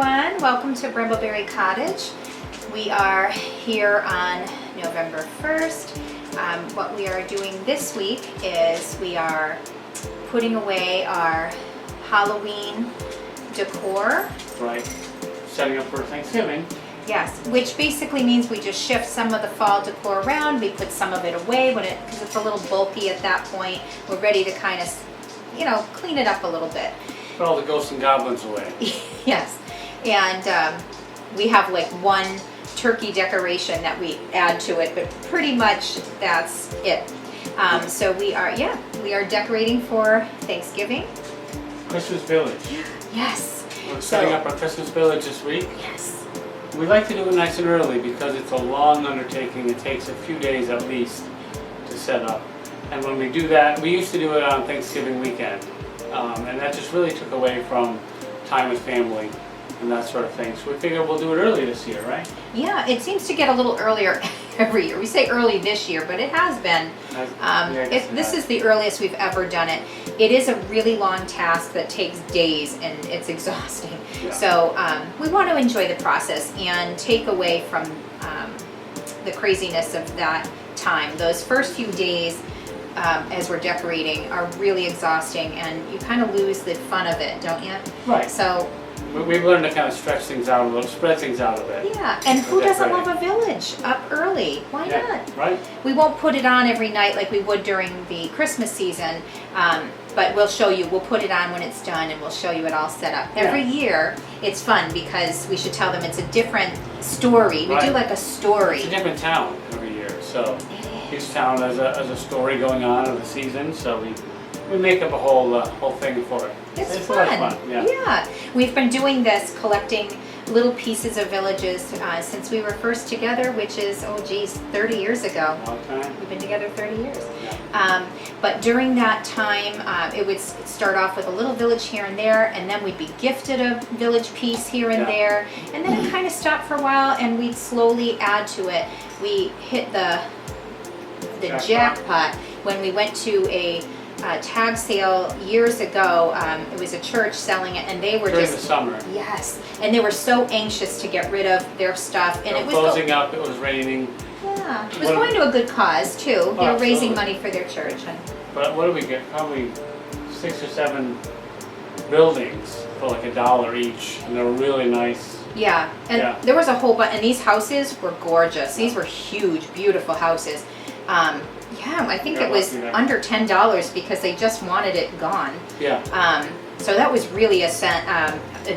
everyone, welcome to Brambleberry Cottage. We are here on November 1st. What we are doing this week is we are putting away our Halloween decor. Right, setting up for Thanksgiving. Yes, which basically means we just shift some of the fall decor around. We put some of it away because it's a little bulky at that point. We're ready to kind of, clean it up a little bit. Put all the ghosts and goblins away. Yes, and we have like one turkey decoration that we add to it, but pretty much that's it. So we are decorating for Thanksgiving. Christmas Village. Yes. We're setting up our Christmas Village this week. Yes. We like to do it nice and early because it's a long undertaking. It takes a few days at least to set up. And when we do that, we used to do it on Thanksgiving weekend. And that just really took away from time with family and that sort of thing. So we figured we'll do it early this year, right? Yeah, it seems to get a little earlier every year. We say early this year, but it has been. This is the earliest we've ever done it. It is a really long task that takes days and it's exhausting. Yeah. So we want to enjoy the process and take away from the craziness of that time. Those first few days as we're decorating are really exhausting and you kind of lose the fun of it, don't you? Right. So we've learned to kind of stretch things out a little, spread things out a bit. yeah, and who doesn't love a village up early? Why not? Right. We won't put it on every night like we would during the Christmas season, but we'll show you, we'll put it on when it's done and we'll show you it all set up. Every year it's fun because we should tell them it's a different story. We do like a story. It's a different town every year, so each town has a story going on of the season, so we make up a whole thing for it. It's a lot fun. of fun. Yeah. We've been doing this, collecting little pieces of villages since we were first together, which is, 30 years ago. Long time. We've been together 30 years. Yeah. But during that time, it would start off with a little village here and there, and then we'd be gifted a village piece here and there, and then it kind of stopped for a while, and we'd slowly add to it. We hit the jackpot when we went to a tag sale years ago. It was a church selling it, and they were during just the summer. Yes, and they were so anxious to get rid of their stuff, and it was closing up. It was raining. Yeah, it was going to a good cause too. They were raising money for their church. But what do we get? Probably 6 or 7 buildings for like $1 each, and they were really nice. Yeah, and there was a whole bunch, and these houses were gorgeous. These were huge, beautiful houses. I think it was under $10 because they just wanted it gone. Yeah. So that was really a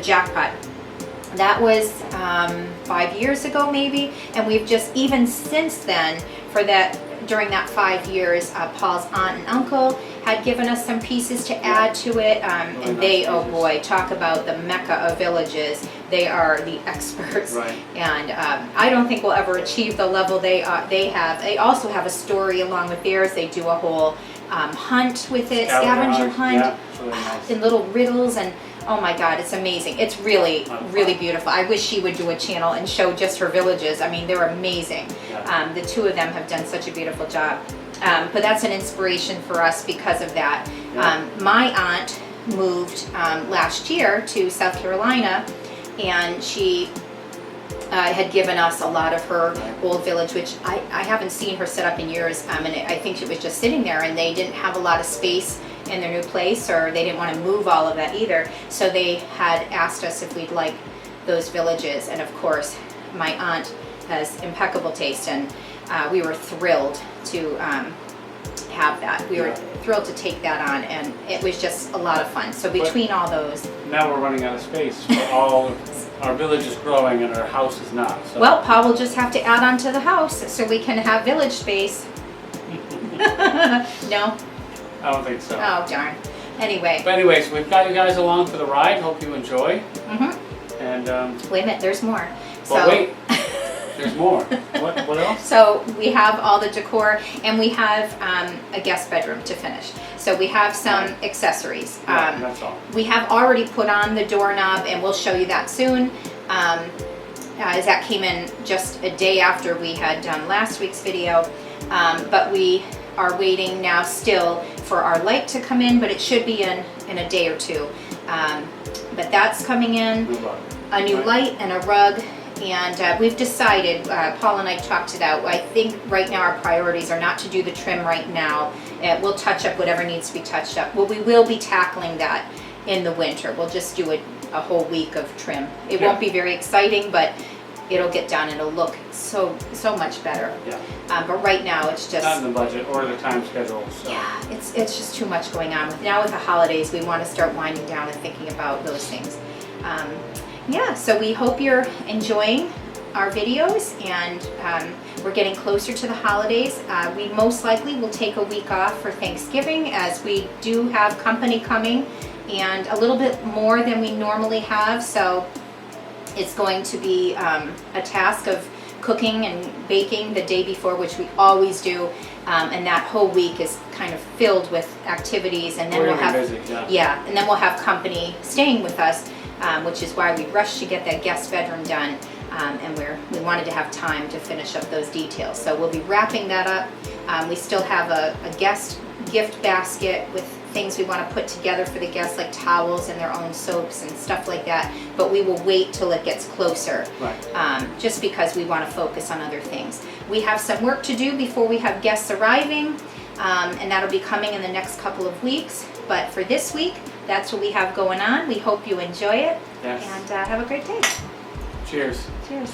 jackpot. That was 5 years ago maybe, and we've just, even since then, during that 5 years, Paul's aunt and uncle had given us some pieces to add to it, and they, oh boy, talk about the mecca of villages. They are the experts, right. And I don't think we'll ever achieve the level they have. They also have a story along with theirs. They do a whole hunt with it, scavenger hunt, really nice. and little riddles, and oh my God, it's amazing. It's really, really beautiful. I wish she would do a channel and show just her villages. I mean, they're amazing. Yeah. The two of them have done such a beautiful job. But that's an inspiration for us because of that. Yeah. My aunt moved last year to South Carolina, and she had given us a lot of her old village, which I haven't seen her set up in years, and I think it was just sitting there, and they didn't have a lot of space in their new place, or they didn't want to move all of that either. So they had asked us if we'd like those villages, and of course my aunt has impeccable taste, and we were thrilled to have that. We were thrilled to take that on, and it was just a lot of fun. So between all those, now we're running out of space. Our village is growing and our house is not. So. Well, Paul will just have to add on to the house so we can have village space. No? I don't think so. Oh, darn. Anyway. But anyways, we've got you guys along for the ride. Hope you enjoy. Mm-hmm. And wait a minute, there's more. Well, wait. There's more. What else? So we have all the decor, and we have a guest bedroom to finish. So we have some accessories. That's all. We have already put on the doorknob, and we'll show you that soon. As that came in just a day after we had done last week's video. But we are waiting now still for our light to come in, but it should be in a day or two. But that's coming in. a new Right. light and a rug. And we've decided, Paul and I talked it out. I think right now our priorities are not to do the trim right now. We'll touch up whatever needs to be touched up. Well, we will be tackling that in the winter. We'll just do a whole week of trim. It Yeah. won't be very exciting, but it'll get done and it'll look so much better. Yeah. But right now it's just, Not in the budget or the time schedule, so. yeah, it's just too much going on. Now with the holidays, we want to start winding down and thinking about those things. Yeah, so we hope you're enjoying our videos, and we're getting closer to the holidays. We most likely will take a week off for Thanksgiving, as we do have company coming, and a little bit more than we normally have, so it's going to be a task of cooking and baking the day before, which we always do, and that whole week is kind of filled with activities, and then We're we'll gonna have be busy, yeah. yeah, and then we'll have company staying with us, which is why we rushed to get that guest bedroom done, and we wanted to have time to finish up those details. So we'll be wrapping that up. We still have a guest gift basket with things we want to put together for the guests, like towels and their own soaps and stuff like that, but we will wait till it gets closer, Right. just because we want to focus on other things. We have some work to do before we have guests arriving, and that'll be coming in the next couple of weeks. But for this week, that's what we have going on. We hope you enjoy it, Yes. and have a great day. Cheers. Cheers.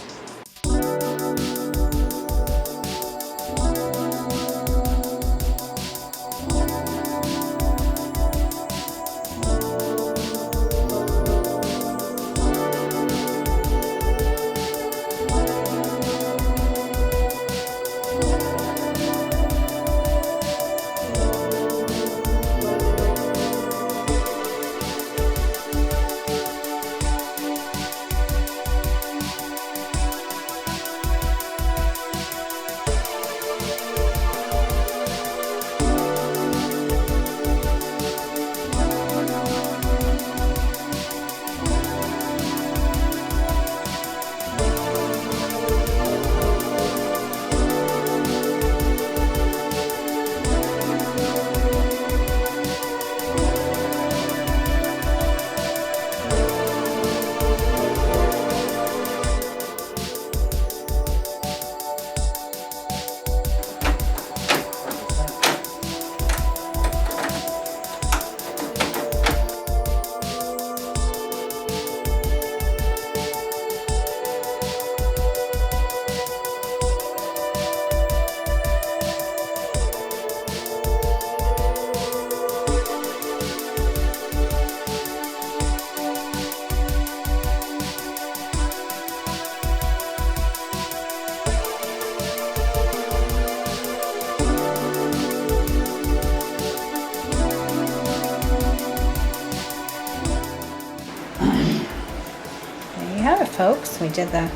There you have it, folks. We did the,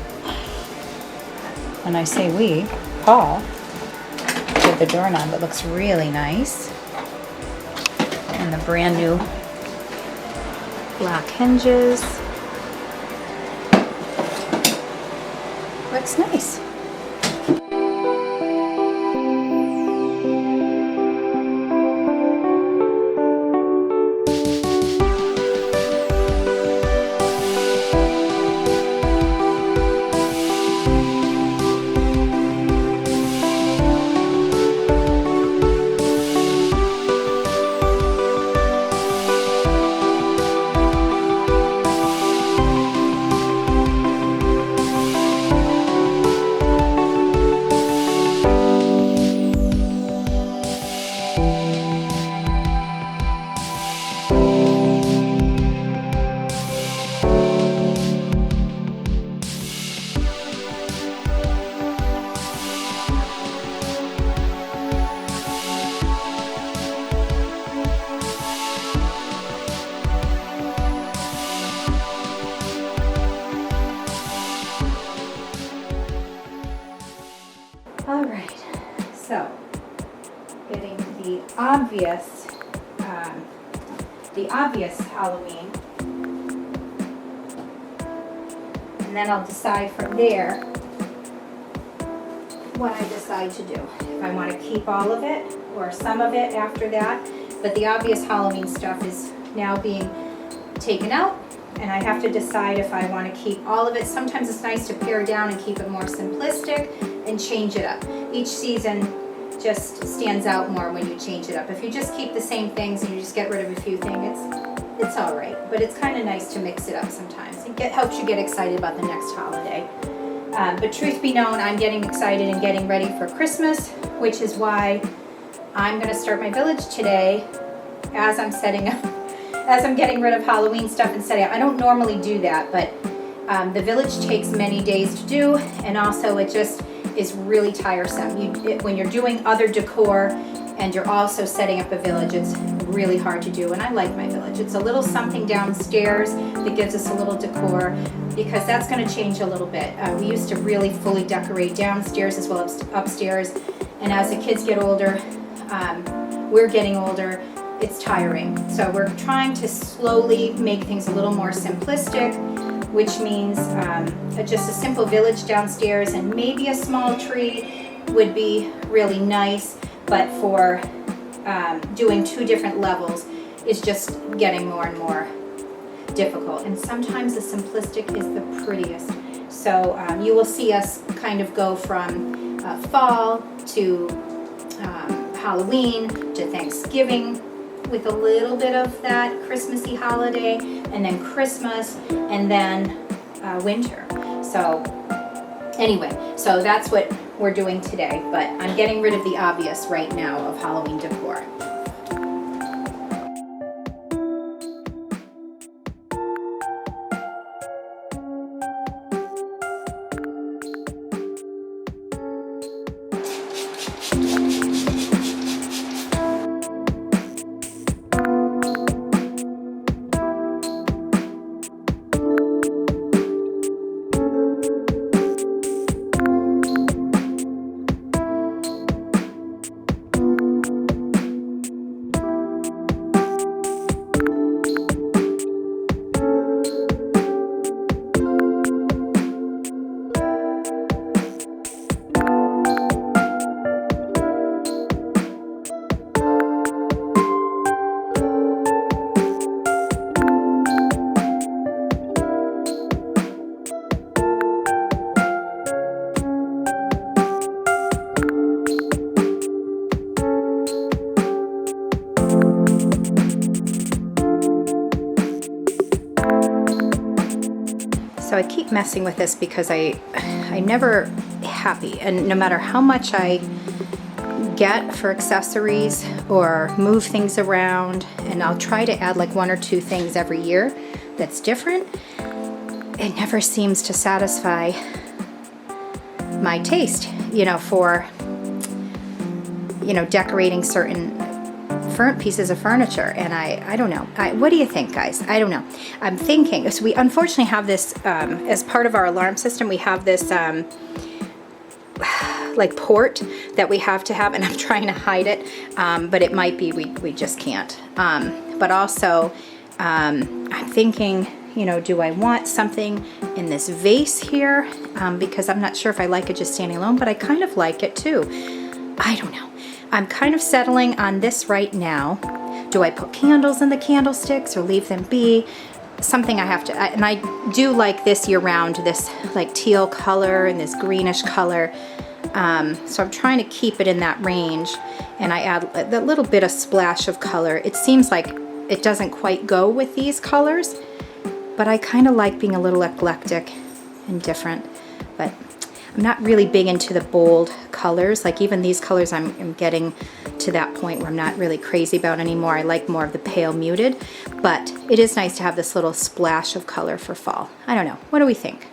when I say we, Paul did the doorknob. It looks really nice. And the brand new black hinges. Looks nice. All right, so getting to the obvious Halloween, and then I'll decide from there what I decide to do. If I want to keep all of it or some of it after that, but the obvious Halloween stuff is now being taken out and I have to decide if I want to keep all of it. Sometimes it's nice to pare down and keep it more simplistic and change it up. Each season just stands out more when you change it up. If you just keep the same things and you just get rid of a few things, it's all right. But it's kind of nice to mix it up sometimes. It helps you get excited about the next holiday. But truth be known, I'm getting excited and getting ready for Christmas, which is why I'm going to start my village today as I'm setting up, as I'm getting rid of Halloween stuff and setting up. I don't normally do that, but the village takes many days to do, and also it just is really tiresome. When you're doing other decor and you're also setting up a village, it's really hard to do, and I like my village. It's a little something downstairs that gives us a little decor, because that's going to change a little bit. We used to really fully decorate downstairs as well as upstairs, and as the kids get older, we're getting older, it's tiring. So we're trying to slowly make things a little more simplistic, which means just a simple village downstairs, and maybe a small tree would be really nice, but for doing 2 different levels is just getting more and more difficult. And sometimes the simplistic is the prettiest. So you will see us kind of go from fall to Halloween to Thanksgiving with a little bit of that Christmassy holiday, and then Christmas, and then winter. So anyway, so that's what we're doing today, but I'm getting rid of the obvious right now of Halloween decor. So I keep messing with this because I'm never happy, and no matter how much I get for accessories or move things around, and I'll try to add like 1 or 2 things every year that's different, it never seems to satisfy my taste, for, decorating certain pieces of furniture. And I don't know. What do you think, guys? I don't know. I'm thinking, so we unfortunately have this, as part of our alarm system, we have this like port that we have to have, and I'm trying to hide it, but it might be we just can't. But also, I'm thinking, do I want something in this vase here? Because I'm not sure if I like it just standing alone, but I kind of like it too. I don't know. I'm kind of settling on this right now. Do I put candles in the candlesticks or leave them be? Something I have to, and I do like this year round, this like teal color and this greenish color. So I'm trying to keep it in that range, and I add that little bit of splash of color. It seems like it doesn't quite go with these colors, but I kind of like being a little eclectic and different. But I'm not really big into the bold colors. Like even these colors I'm getting to that point where I'm not really crazy about anymore. I like more of the pale muted, but it is nice to have this little splash of color for fall. I don't know. What do we think?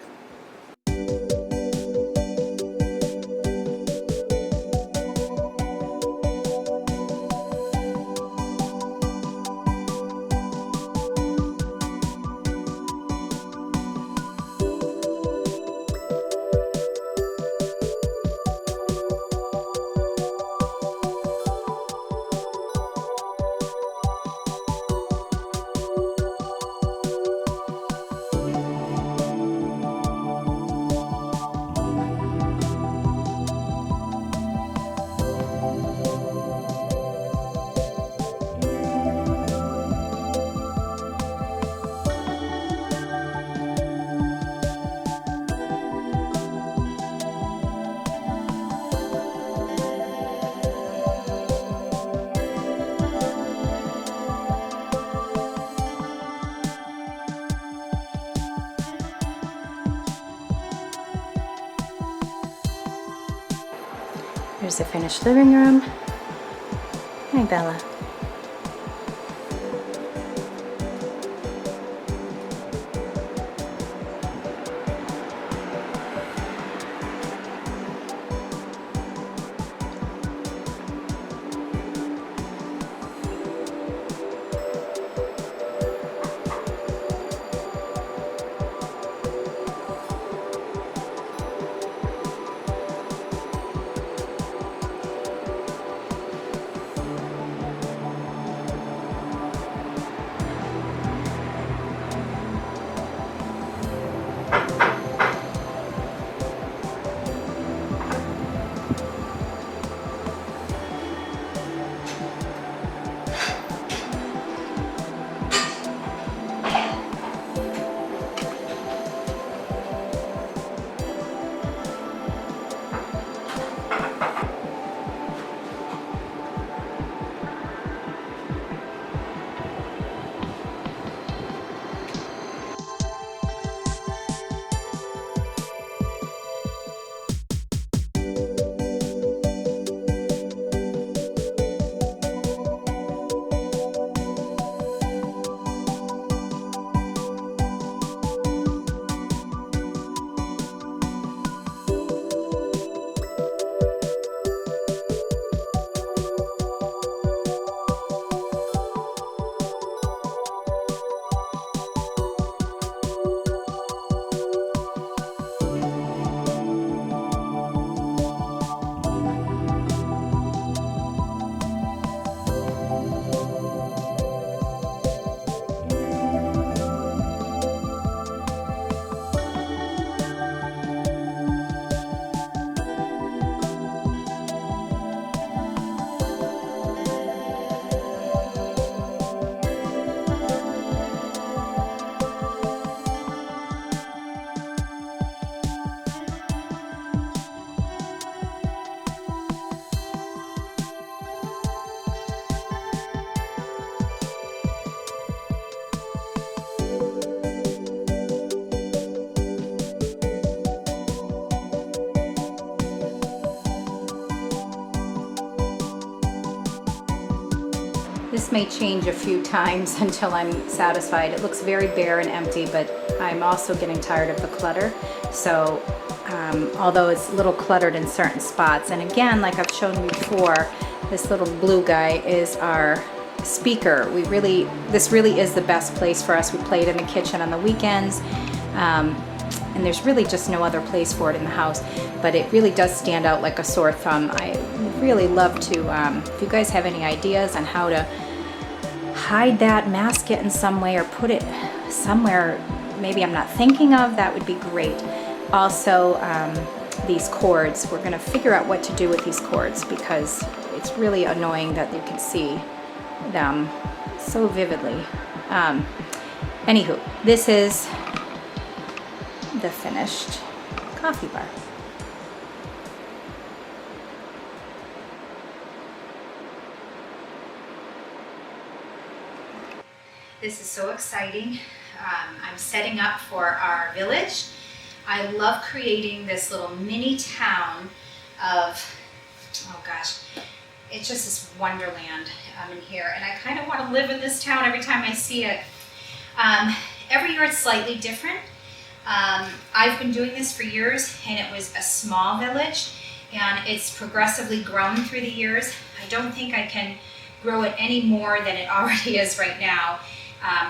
Here's the finished living room. Hi, Bella. This may change a few times until I'm satisfied. It looks very bare and empty, but I'm also getting tired of the clutter. So although it's a little cluttered in certain spots, and again, like I've shown you before, this little blue guy is our speaker. This really is the best place for us. We play it in the kitchen on the weekends, and there's really just no other place for it in the house, but it really does stand out like a sore thumb. I really love to, if you guys have any ideas on how to hide that, mask it in some way, or put it somewhere maybe I'm not thinking of, that would be great. Also, these cords, we're gonna figure out what to do with these cords because it's really annoying that you can see them so vividly. Anywho, this is the finished coffee bar. This is so exciting. I'm setting up for our village. I love creating this little mini town of, oh gosh, it's just this wonderland in here. And I kind of want to live in this town every time I see it. Every year it's slightly different. I've been doing this for years, and it was a small village, and it's progressively grown through the years. I don't think I can grow it any more than it already is right now.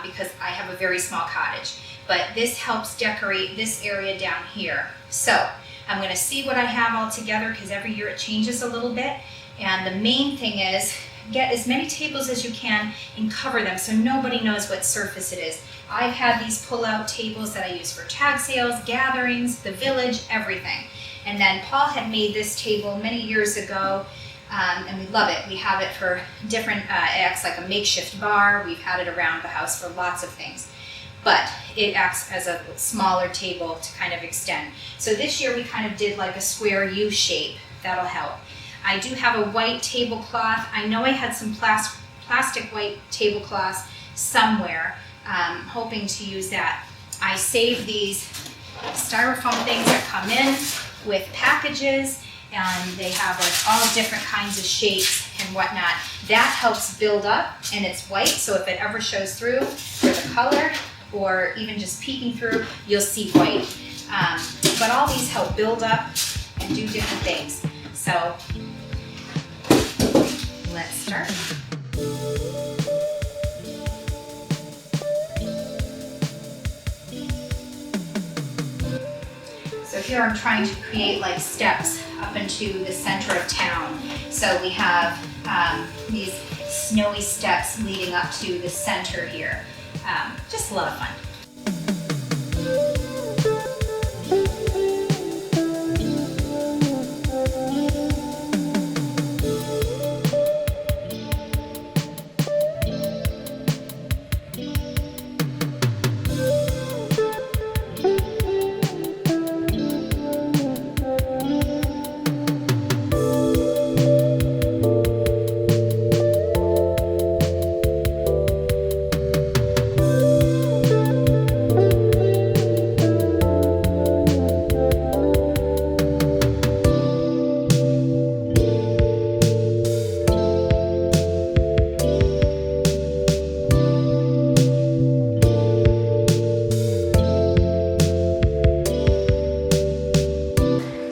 Because I have a very small cottage, but this helps decorate this area down here. So I'm going to see what I have all together because every year it changes a little bit. And the main thing is get as many tables as you can and cover them so nobody knows what surface it is. I've had these pull-out tables that I use for tag sales, gatherings, the village, everything. And then Paul had made this table many years ago. And we love it. We have it for different, it acts like a makeshift bar. We've had it around the house for lots of things. But it acts as a smaller table to kind of extend. So this year we kind of did like a square U shape. That'll help. I do have a white tablecloth. I know I had some plastic white tablecloths somewhere. Hoping to use that. I save these styrofoam things that come in with packages. and they have like all different kinds of shapes and whatnot. That helps build up, and it's white, so if it ever shows through for the color or even just peeking through, you'll see white. But all these help build up and do different things. So let's start. So here I'm trying to create like steps up into the center of town. So we have these snowy steps leading up to the center here. Just a lot of fun.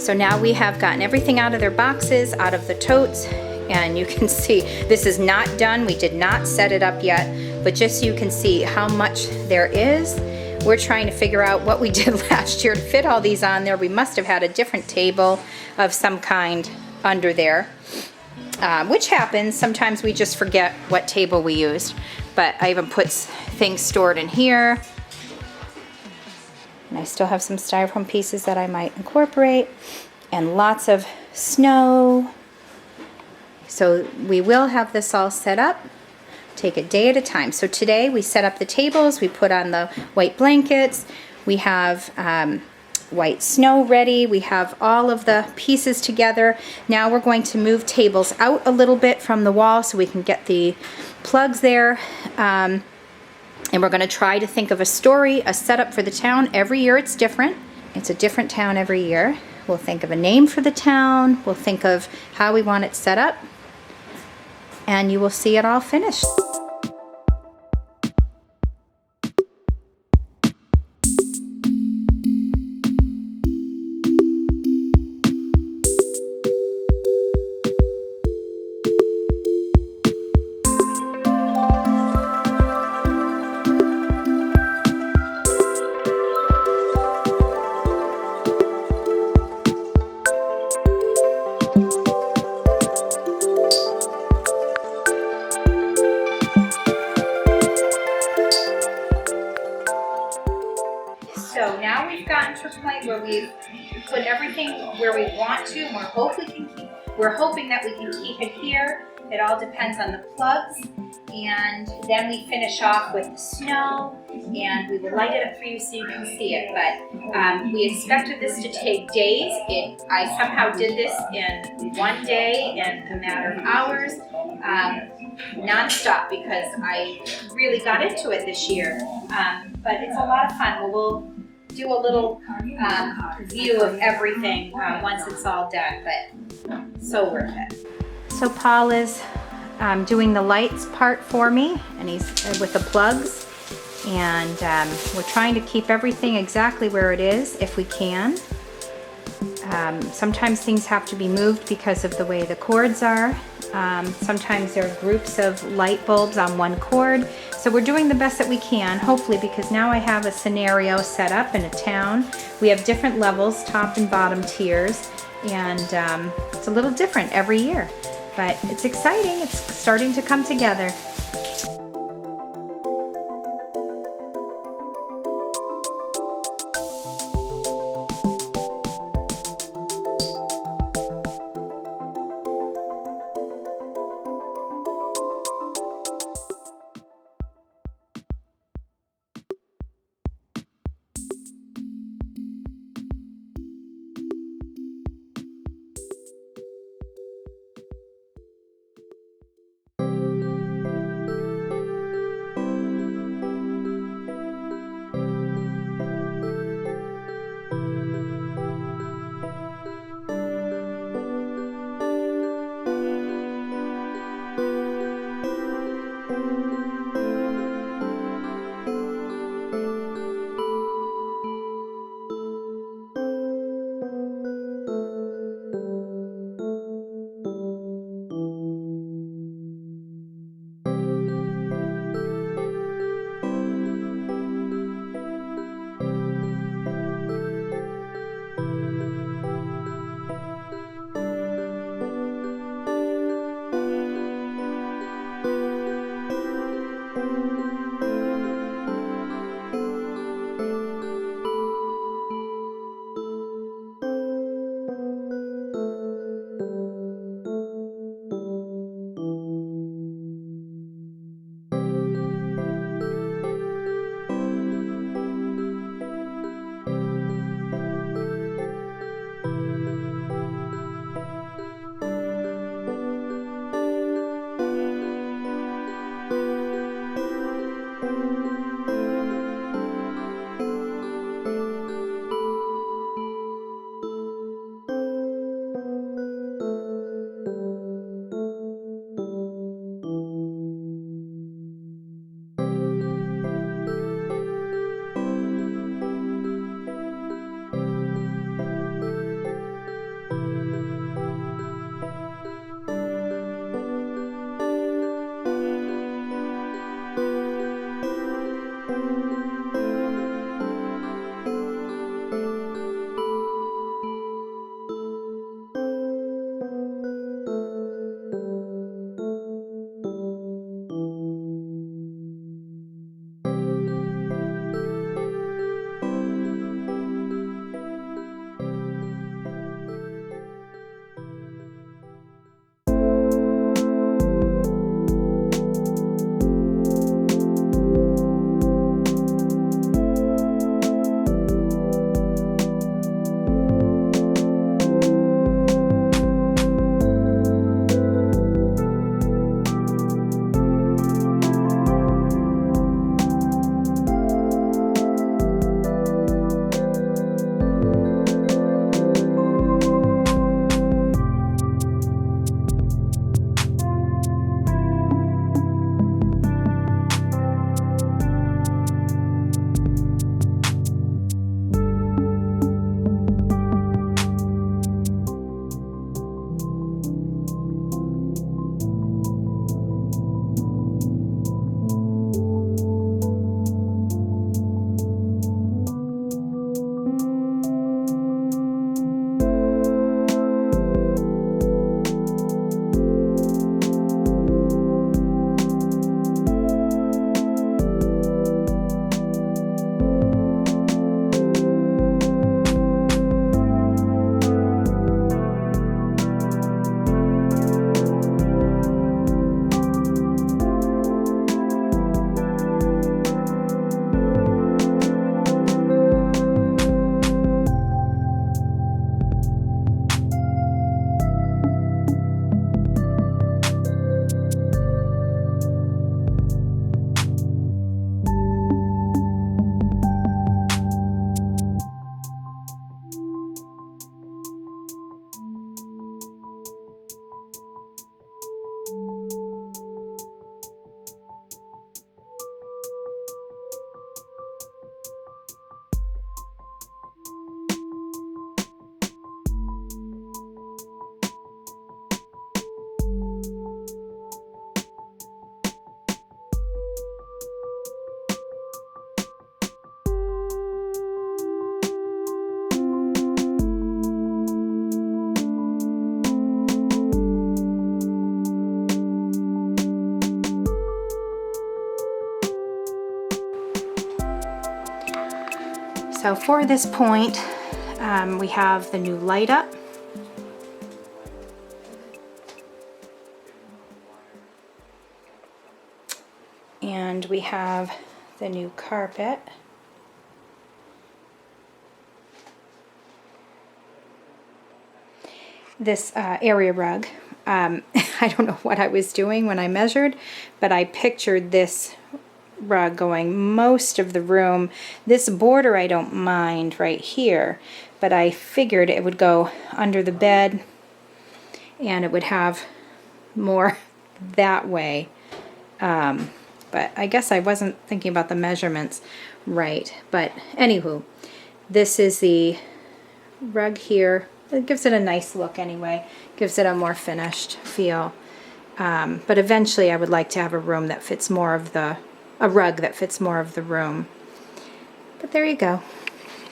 So now we have gotten everything out of their boxes, out of the totes, and you can see this is not done. We did not set it up yet, but just so you can see how much there is. We're trying to figure out what we did last year to fit all these on there. We must have had a different table of some kind under there, which happens. Sometimes we just forget what table we used, but I even put things stored in here. And I still have some styrofoam pieces that I might incorporate, and lots of snow. So we will have this all set up. Take a day at a time. So today we set up the tables, we put on the white blankets, we have white snow ready, we have all of the pieces together. Now we're going to move tables out a little bit from the wall so we can get the plugs there. And we're going to try to think of a story, a setup for the town. Every year it's different. It's a different town every year. We'll think of a name for the town. We'll think of how we want it set up. And you will see it all finished. So now we've gotten to a point where we've put everything where we want to, and we're hoping that we can keep it here. It all depends on the plugs. And then we finish off with the snow, and we will light it up for you so you can see it. But we expected this to take days. I somehow did this in one day, in a matter of hours, non-stop, because I really got into it this year. But it's a lot of fun. We'll do a little view of everything once it's all done, but so worth it. So Paul is doing the lights part for me, and he's with the plugs, and we're trying to keep everything exactly where it is if we can. Sometimes things have to be moved because of the way the cords are. Sometimes there are groups of light bulbs on one cord. So we're doing the best that we can, hopefully, because now I have a scenario set up in a town. We have different levels, top and bottom tiers, and it's a little different every year. But it's exciting, it's starting to come together. So for this point, we have the new light up. And we have the new carpet. This area rug, I don't know what I was doing when I measured, but I pictured this rug going most of the room. This border I don't mind right here, but I figured it would go under the bed and it would have more that way. But I guess I wasn't thinking about the measurements right. But anywho, this is the rug here. It gives it a nice look anyway. Gives it a more finished feel. But eventually I would like to have a room that fits more of a rug that fits more of the room. But there you go.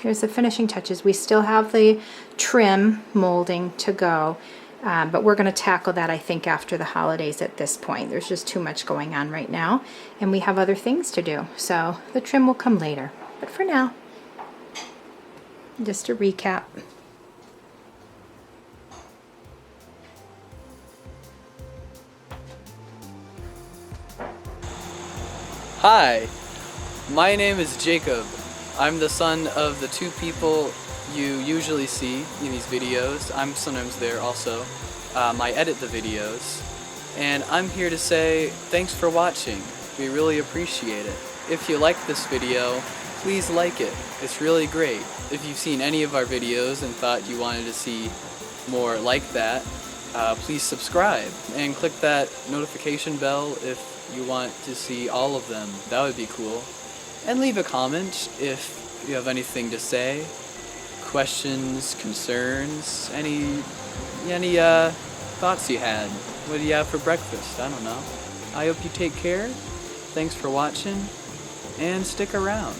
Here's the finishing touches. We still have the trim molding to go. But we're going to tackle that, I think, after the holidays at this point. There's just too much going on right now, and we have other things to do. So the trim will come later. But for now, just to recap. Hi, my name is Jacob. I'm the son of the two people you usually see in these videos. I'm sometimes there also. I edit the videos. And I'm here to say thanks for watching. We really appreciate it. If you like this video, please like it. It's really great. If you've seen any of our videos and thought you wanted to see more like that, please subscribe and click that notification bell if you want to see all of them. That would be cool. And leave a comment if you have anything to say. Questions, concerns, any thoughts you had. What do you have for breakfast? I don't know. I hope you take care. Thanks for watching, and stick around.